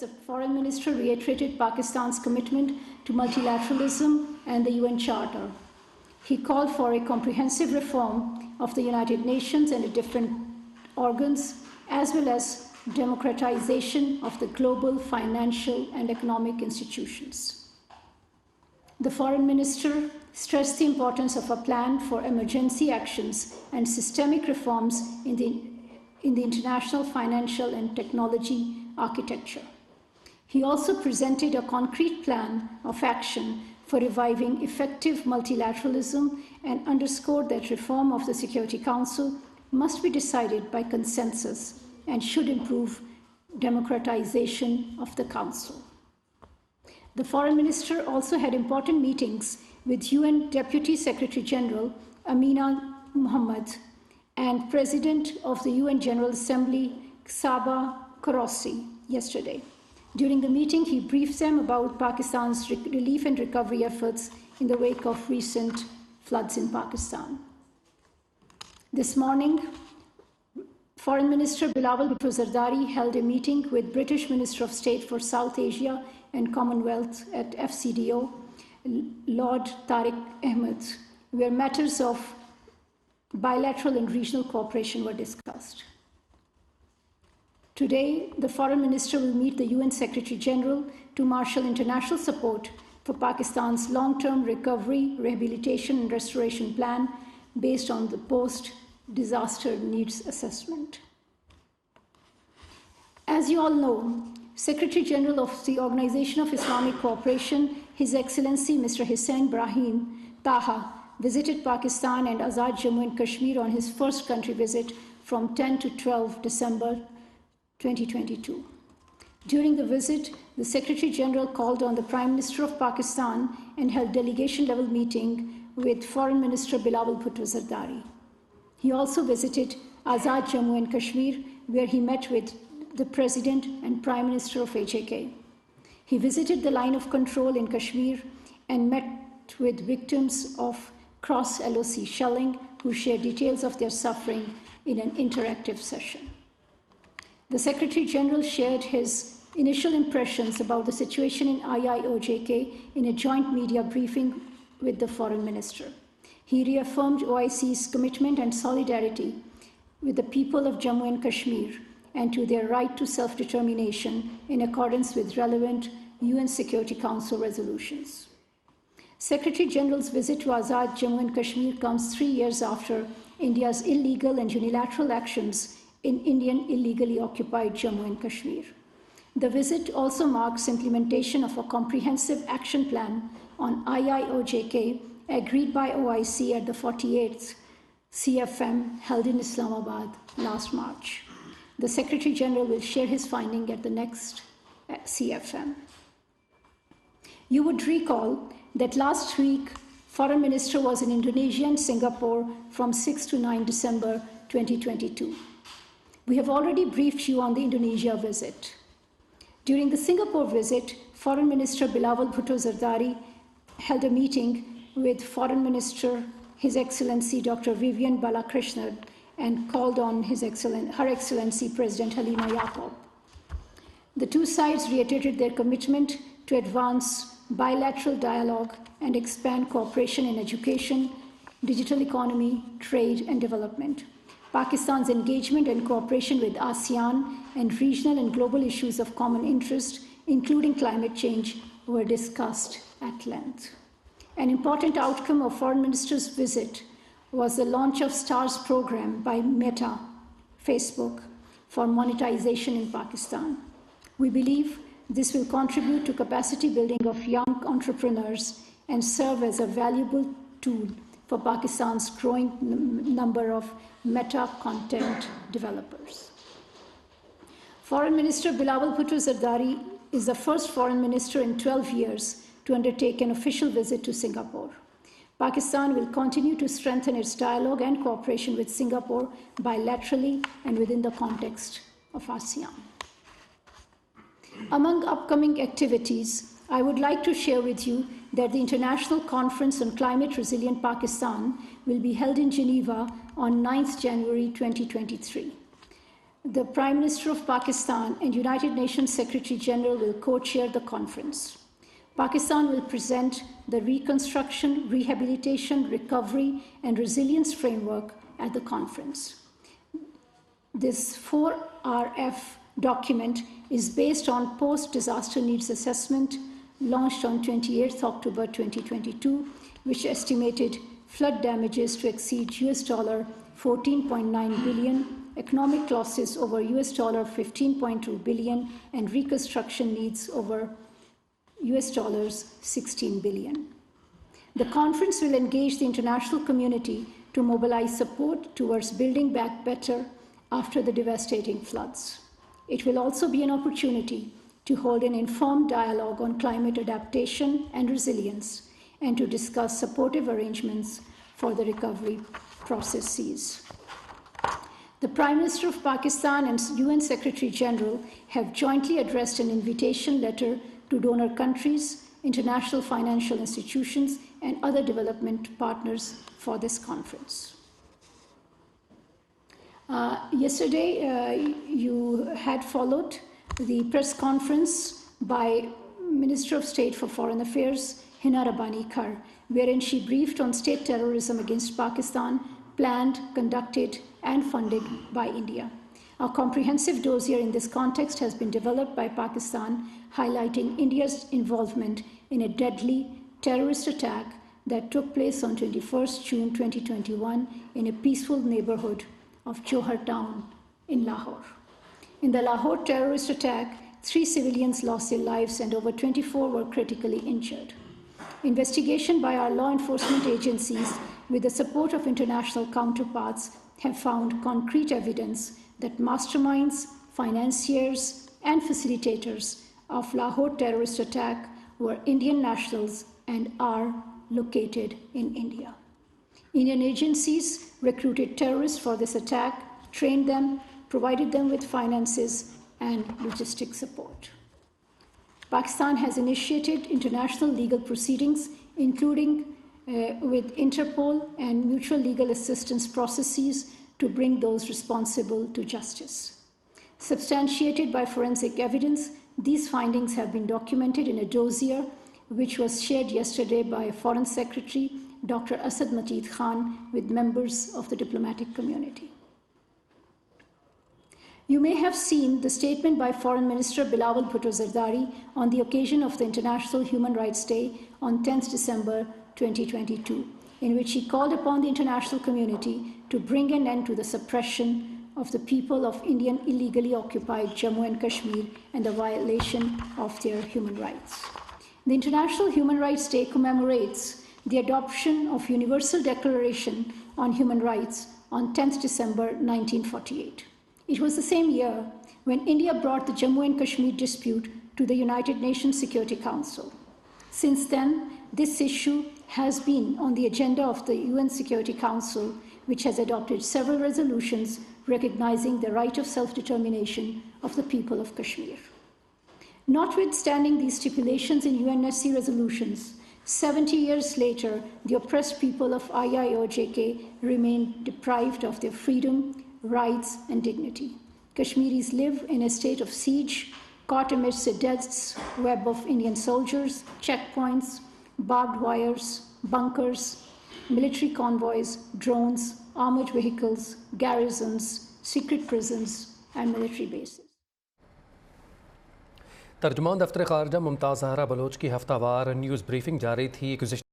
the Foreign Minister reiterated Pakistan's commitment to multilateralism and the UN Charter. He called for a comprehensive reform of the United Nations and its different organs, as well as democratization of the global financial and economic institutions. The Foreign Minister stressed the importance of a plan for emergency actions and systemic reforms in the international financial and technology architecture. He also presented a concrete plan of action for reviving effective multilateralism and underscored that reform of the Security Council must be decided by consensus and should improve democratization of the Council. The Foreign Minister also had important meetings with UN Deputy Secretary General Amina Mohammed and President of the UN General Assembly Saba Karossi yesterday. During the meeting, he briefed them about Pakistan's relief and recovery efforts in the wake of recent floods in Pakistan. This morning, Foreign Minister Bilawal Bhutto Zardari held a meeting with British Minister of State for South Asia and Commonwealth at FCDO, Lord Tariq Ahmed, where matters of bilateral and regional cooperation were discussed. Today, the Foreign Minister will meet the UN Secretary General to marshal international support for Pakistan's long-term recovery, rehabilitation and restoration plan based on the post-disaster needs assessment. As you all know, Secretary General of the Organization of Islamic Cooperation, His Excellency Mr. Hussein Brahim Taha, visited Pakistan and Azad Jammu and Kashmir on his first country visit from 10 to 12 December 2022. During the visit, the Secretary General called on the Prime Minister of Pakistan and held delegation-level meeting with Foreign Minister Bilawal Bhutto Zardari. He also visited Azad Jammu and Kashmir, where he met with the President and Prime Minister of HAK. He visited the line of control in Kashmir and met with victims of cross-LOC shelling who shared details of their suffering in an interactive session. The Secretary General shared his initial impressions about the situation in IIOJK in a joint media briefing with the Foreign Minister. He reaffirmed OIC's commitment and solidarity with the people of Jammu and Kashmir and to their right to self-determination in accordance with relevant UN Security Council resolutions. Secretary General's visit to Azad Jammu and Kashmir comes 3 years after India's illegal and unilateral actions in Indian illegally occupied Jammu and Kashmir. The visit also marks implementation of a comprehensive action plan on IIOJK agreed by OIC at the 48th CFM held in Islamabad last March. The Secretary General will share his finding at the next CFM. You would recall that last week, Foreign Minister was in Indonesia and Singapore from 6 to 9 December 2022. We have already briefed you on the Indonesia visit. During the Singapore visit, Foreign Minister Bilawal Bhutto Zardari held a meeting with Foreign Minister, His Excellency Dr. Vivian Balakrishnan, and called on Her Excellency President Halima Yaqub. The two sides reiterated their commitment to advance bilateral dialogue and expand cooperation in education, digital economy, trade, and development. Pakistan's engagement and cooperation with ASEAN and regional and global issues of common interest, including climate change, were discussed at length. An important outcome of Foreign Minister's visit was the launch of STARS program by Meta, Facebook, for monetization in Pakistan. We believe this will contribute to capacity building of young entrepreneurs and serve as a valuable tool for Pakistan's growing number of Meta content developers. Foreign Minister Bilawal Bhutto Zardari is the first Foreign Minister in 12 years to undertake an official visit to Singapore. Pakistan will continue to strengthen its dialogue and cooperation with Singapore bilaterally and within the context of ASEAN. Among upcoming activities, I would like to share with you that the International Conference on Climate Resilient Pakistan will be held in Geneva on 9th January 2023. The Prime Minister of Pakistan and United Nations Secretary General will co-chair the conference. Pakistan will present the Reconstruction, Rehabilitation, Recovery and Resilience Framework at the conference. This 4RF document is based on Post-Disaster Needs Assessment launched on 28 October 2022, which estimated flood damages to exceed $14.9 billion, economic losses over $15.2 billion, and reconstruction needs over $16 billion. The conference will engage the international community to mobilize support towards building back better after the devastating floods. It will also be an opportunity to hold an informed dialogue on climate adaptation and resilience and to discuss supportive arrangements for the recovery processes. The Prime Minister of Pakistan and UN Secretary General have jointly addressed an invitation letter to donor countries, international financial institutions, and other development partners for this conference. Yesterday, you had followed the press conference by Minister of State for Foreign Affairs, Hina Rabbani Khar, wherein she briefed on state terrorism against Pakistan, planned, conducted, and funded by India. A comprehensive dossier in this context has been developed by Pakistan, highlighting India's involvement in a deadly terrorist attack that took place on 21st June 2021 in a peaceful neighborhood of Johar town in Lahore. In the Lahore terrorist attack, 3 civilians lost their lives and over 24 were critically injured. Investigation by our law enforcement agencies with the support of international counterparts have found concrete evidence that masterminds, financiers, and facilitators of Lahore terrorist attack were Indian nationals and are located in India. Indian agencies recruited terrorists for this attack, trained them, provided them with finances and logistic support. Pakistan has initiated international legal proceedings, including with Interpol and mutual legal assistance processes to bring those responsible to justice. Substantiated by forensic evidence, these findings have been documented in a dossier which was shared yesterday by Foreign Secretary Dr. Asad Majid Khan with members of the diplomatic community. You may have seen the statement by Foreign Minister Bilawal Bhutto Zardari on the occasion of the International Human Rights Day on 10th December 2022, in which he called upon the international community to bring an end to the suppression of the people of Indian illegally occupied Jammu and Kashmir and the violation of their human rights. The International Human Rights Day commemorates the adoption of Universal Declaration on Human Rights on 10th December 1948. It was the same year when India brought the Jammu and Kashmir dispute to the United Nations Security Council. Since then, this issue has been on the agenda of the UN Security Council, which has adopted several resolutions recognizing the right of self-determination of the people of Kashmir. Notwithstanding these stipulations in UNSC resolutions, 70 years later, the oppressed people of IIOJK remain deprived of their freedom, rights, and dignity. Kashmiris live in a state of siege, caught amidst a dense web of Indian soldiers, checkpoints, barbed wires, bunkers, military convoys, drones, armored vehicles, garrisons, secret prisons, and military bases. तर्जुमान दफ्तर ख़ारजा Mumtaz Zahra Bloch की हफ्तावार news briefing जारी थी।